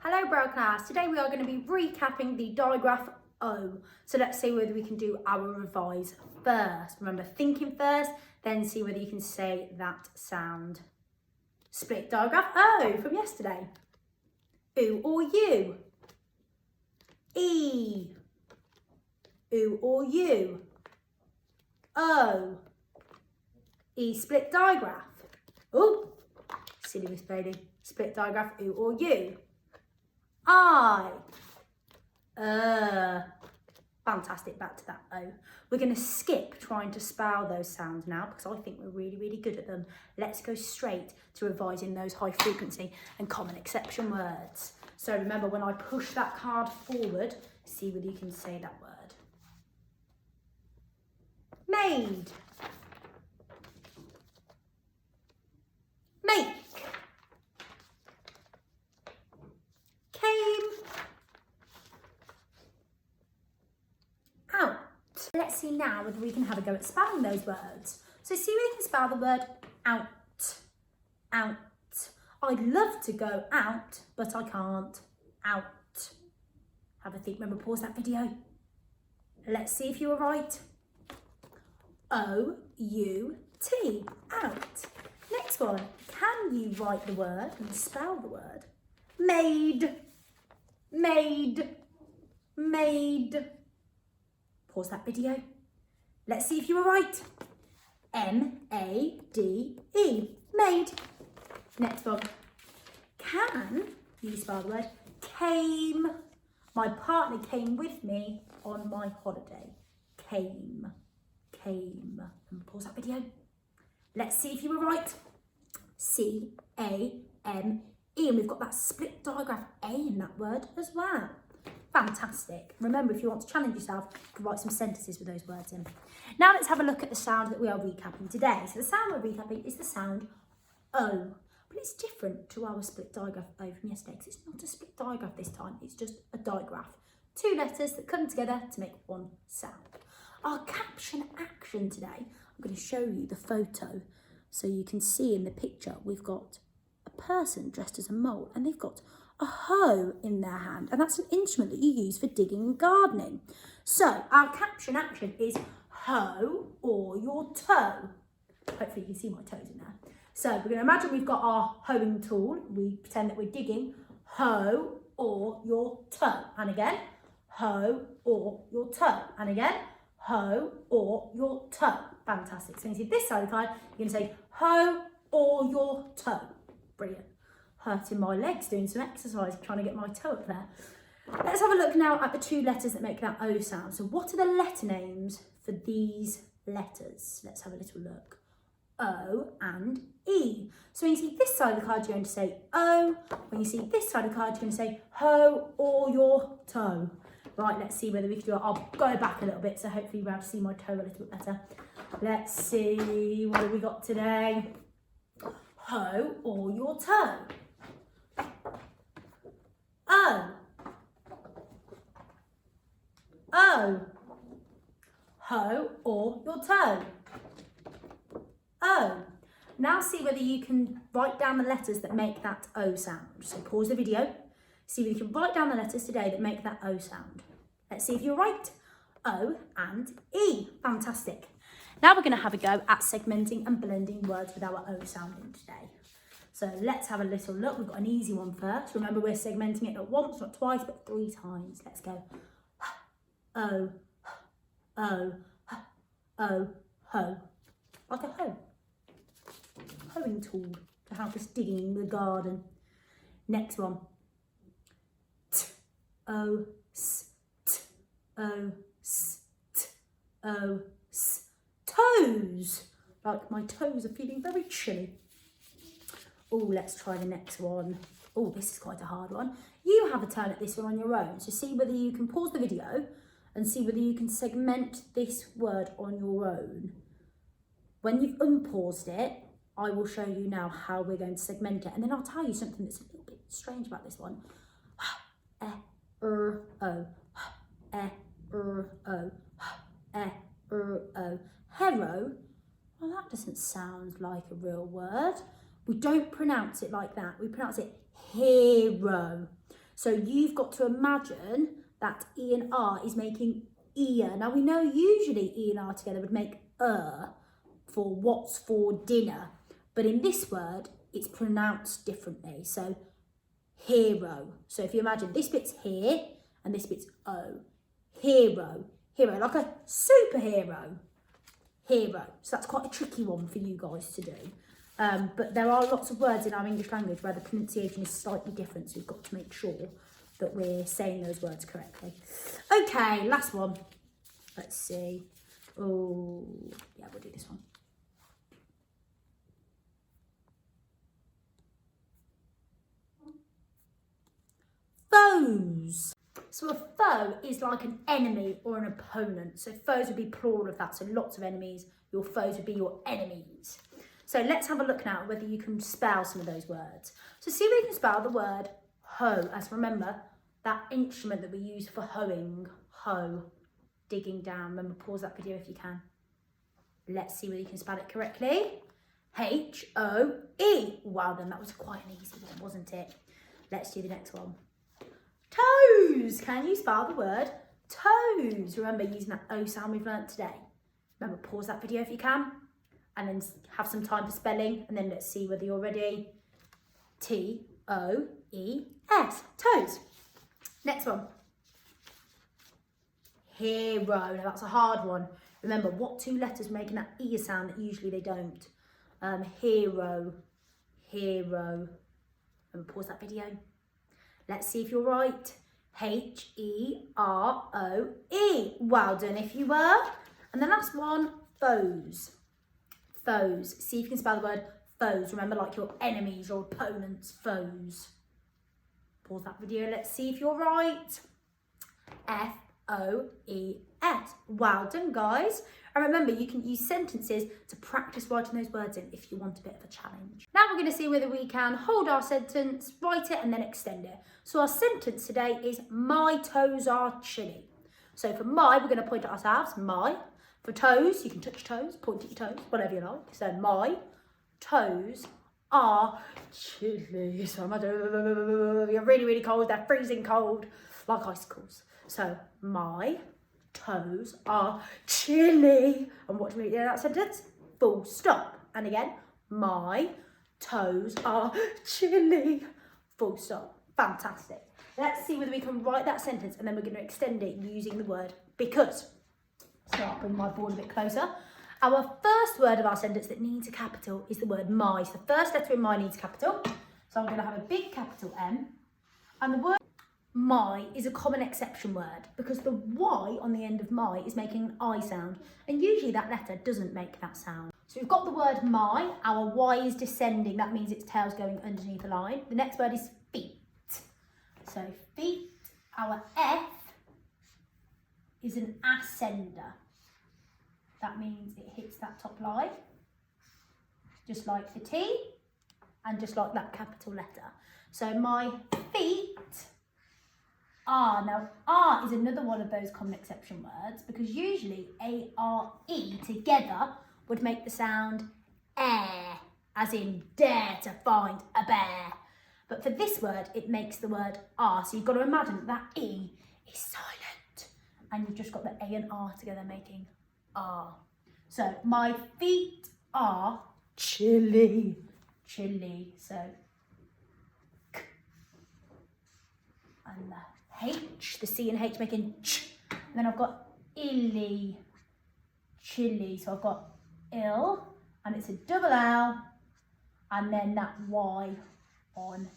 Hello Braille class, today we are going to be recapping the digraph O. So let's see whether we can do our revise first. Remember, thinking first, then see whether you can say that sound. Split digraph O from yesterday. Oo or U. E. Oo or U. O. E split digraph. Oh, silly Miss Bailey. Split digraph Oo or U. I. Fantastic, back to that O. We're going to skip trying to spell those sounds now because I think we're really good at them. Let's go straight to revising those high frequency and common exception words. So remember, when I push that card forward, see whether you can say that word. Made. Make. Out. Let's see now whether we can have a go at spelling those words. So see whether you can spell the word out. Out. I'd love to go out, but I can't. Out. Have a think. Remember, pause that video. Let's see if you were right. O-U-T. Out. Next one. Can you write the word and spell the word? Made. Made. Made. Pause that video. Let's see if you were right. M-A-D-E. Made. Next one. Can you spell the word came? My partner came with me on my holiday. Came. Came. And pause that video. Let's see if you were right. C-A-M-E. And we've got that split digraph A in that word as well. Fantastic. Remember, if you want to challenge yourself, you can write some sentences with those words in. Now let's have a look at the sound that we are recapping today. So the sound we're recapping is the sound O. But it's different to our split digraph O from yesterday because it's not a split digraph this time. It's just a digraph. Two letters that come together to make one sound. Our caption action today, I'm going to show you the photo so you can see in the picture we've got a person dressed as a mole and they've got a hoe in their hand, and that's an instrument that you use for digging and gardening. So our caption action is hoe or your toe. Hopefully you can see my toes in there. So we're going to imagine we've got our hoeing tool. We pretend that we're digging. Hoe or your toe. And again, hoe or your toe. And again, hoe or your toe. Fantastic. So when you see this side of the card, you're going to say hoe or your toe. Brilliant. Hurting my legs doing some exercise, trying to get my toe up there. Let's have a look now at the two letters that make that O sound. So what are the letter names for these letters? Let's have a little look. O and E. So when you see this side of the card, you're going to say O. When you see this side of the card, you're going to say hoe or your toe. Right, let's see whether we can do it. I'll go back a little bit, so hopefully you'll be able to see my toe a little bit better. Let's see, what have we got today? Hoe or your toe. O. O. Hoe or your toe. O. Now see whether you can write down the letters that make that O sound. So pause the video. See whether you can write down the letters today that make that O sound. Let's see if you're right. O and E. Fantastic. Now we're going to have a go at segmenting and blending words with our O sound in today. So let's have a little look. We've got an easy one first. Remember, we're segmenting it not once, not twice, but 3 times. Let's go. O, O, O, ho. Like a hoe. Hoeing tool to help us digging in the garden. Next one. T, O, S, T, O, S, T, O, S. Toes. Like my toes are feeling very chilly. Oh, let's try the next one. Oh, this is quite a hard one. You have a turn at this one on your own. So see whether you can pause the video and see whether you can segment this word on your own. When you've unpaused it, I will show you now how we're going to segment it. And then I'll tell you something that's a little bit strange about this one. O. O. Hero. Well, that doesn't sound like a real word. We don't pronounce it like that. We pronounce it hero. So you've got to imagine that E and R is making ear. Now we know usually E and R together would make for what's for dinner. But in this word, it's pronounced differently. So hero. So if you imagine this bit's here and this bit's O. Hero. Hero, like a superhero. Hero. So that's quite a tricky one for you guys to do. But there are lots of words in our English language where the pronunciation is slightly different. So we've got to make sure that we're saying those words correctly. Okay, last one. Let's see. Oh, yeah, we'll do this one. Foes. So a foe is like an enemy or an opponent. So foes would be plural of that. So lots of enemies. Your foes would be your enemies. So let's have a look now whether you can spell some of those words. So see if we can spell the word hoe. As remember, that instrument that we use for hoeing. Hoe. Digging down. Remember, pause that video if you can. Let's see whether you can spell it correctly. H-O-E. Wow, then that was quite an easy one, wasn't it? Let's do the next one. Toes. Can you spell the word toes? Remember using that O sound we've learnt today. Remember, pause that video if you can. And then have some time for spelling. And then let's see whether you're ready. T-O-E-S. Toes. Next one. Hero. Now that's a hard one. Remember, what two letters making that E sound that usually they don't? Hero. Hero. And pause that video. Let's see if you're right. H-E-R-O-E. Well done if you were. And the last one, foes. Foes. See if you can spell the word foes. Remember, like your enemies, your opponents, foes. Pause that video. Let's see if you're right. F-O-E-S. Well done, guys. And remember, you can use sentences to practice writing those words in if you want a bit of a challenge. Now we're going to see whether we can hold our sentence, write it, and then extend it. So our sentence today is, my toes are chilly. So for my, we're going to point at ourselves, my. For toes, you can touch your toes, point at your toes, whatever you like. So my toes are chilly. So you're really, really cold. They're freezing cold, like icicles. So my toes are chilly. And what do we do in that sentence? Full stop. And again, my toes are chilly. Full stop. Fantastic. Let's see whether we can write that sentence and then we're going to extend it using the word because. So I'll bring my board a bit closer. Our first word of our sentence that needs a capital is the word my. So the first letter in my needs capital. So I'm going to have a big capital M. And the word my is a common exception word because the Y on the end of my is making an I sound. And usually that letter doesn't make that sound. So we've got the word my. Our Y is descending. That means its tail's going underneath the line. The next word is feet. So feet. Our F is an ascender. That means it hits that top line, just like the T, and just like that capital letter. So my feet are, now R is another one of those common exception words because usually A-R-E together would make the sound air, as in dare to find a bear. But for this word, it makes the word R. So you've got to imagine that that E is silent. And you've just got the A and R together making R. So my feet are chilly. Chilly. So K. And the H, the C and H making ch. And then I've got illy. Chilly. So I've got ill. And it's a double L. And then that Y on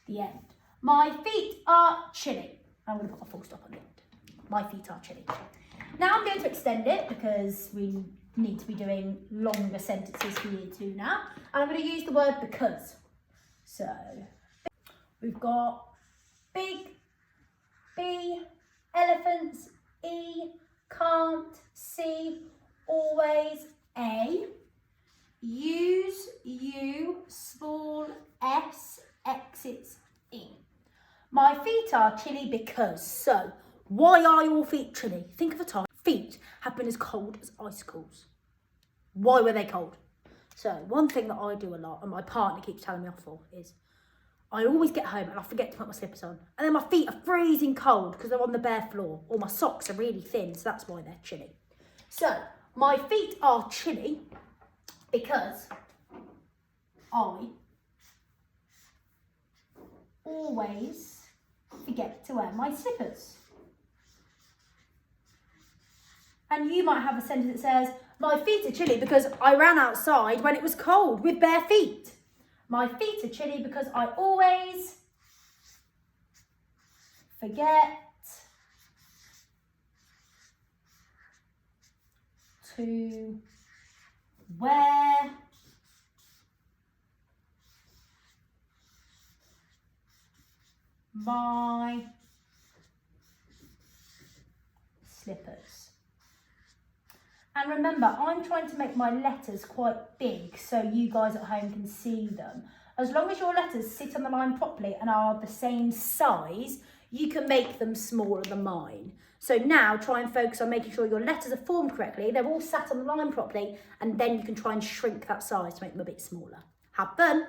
the end. My feet are chilly. I'm going to put a full stop on it. My feet are chilly. Now I'm going to extend it because we need to be doing longer sentences for year 2 now. And I'm going to use the word because. So we've got big, B, elephants, E, can't, C, always, A, use, U, small, S, exits, E. My feet are chilly because. So why are your feet chilly? Think of a time feet have been as cold as icicles. Why were they cold? So one thing that I do a lot, and my partner keeps telling me off for, is I always get home and I forget to put my slippers on. And then my feet are freezing cold because they're on the bare floor, or my socks are really thin, so that's why they're chilly. So my feet are chilly because I always forget to wear my slippers. And you might have a sentence that says, my feet are chilly because I ran outside when it was cold with bare feet. My feet are chilly because I always forget to wear my slippers. And remember, I'm trying to make my letters quite big so you guys at home can see them. As long as your letters sit on the line properly and are the same size, you can make them smaller than mine. So now try and focus on making sure your letters are formed correctly, they're all sat on the line properly, and then you can try and shrink that size to make them a bit smaller. Have fun!